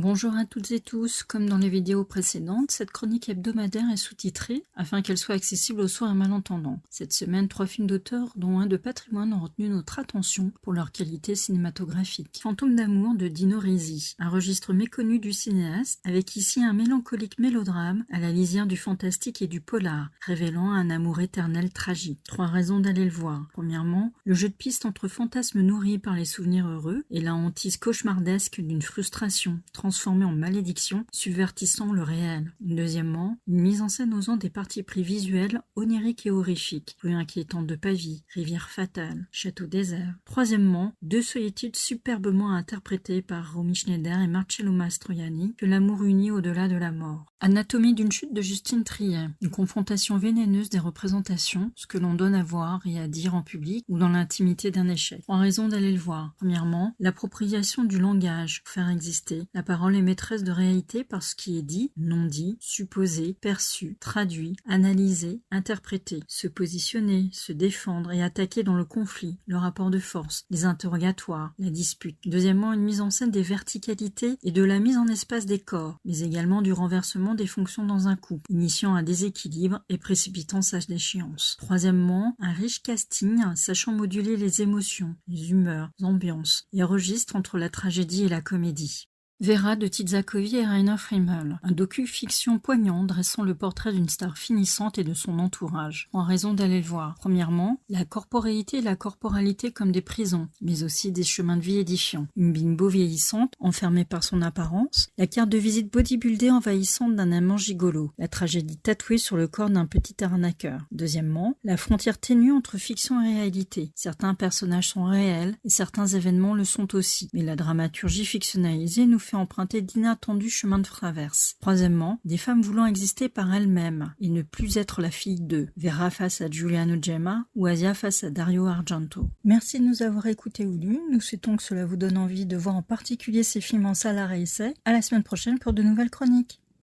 Bonjour à toutes et tous, comme dans les vidéos précédentes, cette chronique hebdomadaire est sous-titrée afin qu'elle soit accessible aux sourds et malentendants. Cette semaine, 3 films d'auteur, dont un de patrimoine, ont retenu notre attention pour leur qualité cinématographique. Fantôme d'amour de Dino Risi, un registre méconnu du cinéaste, avec ici un mélancolique mélodrame à la lisière du fantastique et du polar, révélant un amour éternel tragique. 3 raisons d'aller le voir. Premièrement, le jeu de piste entre fantasmes nourris par les souvenirs heureux et la hantise cauchemardesque d'une frustration transformée en malédiction, subvertissant le réel. Deuxièmement, une mise en scène osant des parties pris visuelles oniriques et horrifiques, rue inquiétante de Pavie, rivière fatale, château désert. Troisièmement, 2 solitudes superbement interprétées par Romy Schneider et Marcello Mastroianni, que l'amour unit au-delà de la mort. Anatomie d'une chute de Justine Triet, une confrontation vénéneuse des représentations, ce que l'on donne à voir et à dire en public ou dans l'intimité d'un échec. 3 raisons d'aller le voir. Premièrement, l'appropriation du langage pour faire exister. La parole est maîtresse de réalité par ce qui est dit, non dit, supposé, perçu, traduit, analysé, interprété. Se positionner, se défendre et attaquer dans le conflit, le rapport de force, les interrogatoires, la dispute. Deuxièmement, une mise en scène des verticalités et de la mise en espace des corps, mais également du renversement des fonctions dans un couple, initiant un déséquilibre et précipitant sa déchéance. Troisièmement, un riche casting sachant moduler les émotions, les humeurs, les ambiances et registres entre la tragédie et la comédie. Vera de Tizzakovi et Rainer Friemel, un docu-fiction poignant dressant le portrait d'une star finissante et de son entourage. 3 raisons d'aller le voir. Premièrement, la corporéité et la corporalité comme des prisons, mais aussi des chemins de vie édifiants. Une bimbo vieillissante, enfermée par son apparence, la carte de visite bodybuildée envahissante d'un amant gigolo, la tragédie tatouée sur le corps d'un petit arnaqueur. Deuxièmement, la frontière ténue entre fiction et réalité. Certains personnages sont réels et certains événements le sont aussi, mais la dramaturgie fictionnalisée nous fait emprunter d'inattendus chemins de traverse. Troisièmement, des femmes voulant exister par elles-mêmes et ne plus être la fille d'eux. Vera face à Giuliano Gemma ou Asia face à Dario Argento. Merci de nous avoir écoutés ou lus. Nous souhaitons que cela vous donne envie de voir en particulier ces films en salle à réessai. À la semaine prochaine pour de nouvelles chroniques.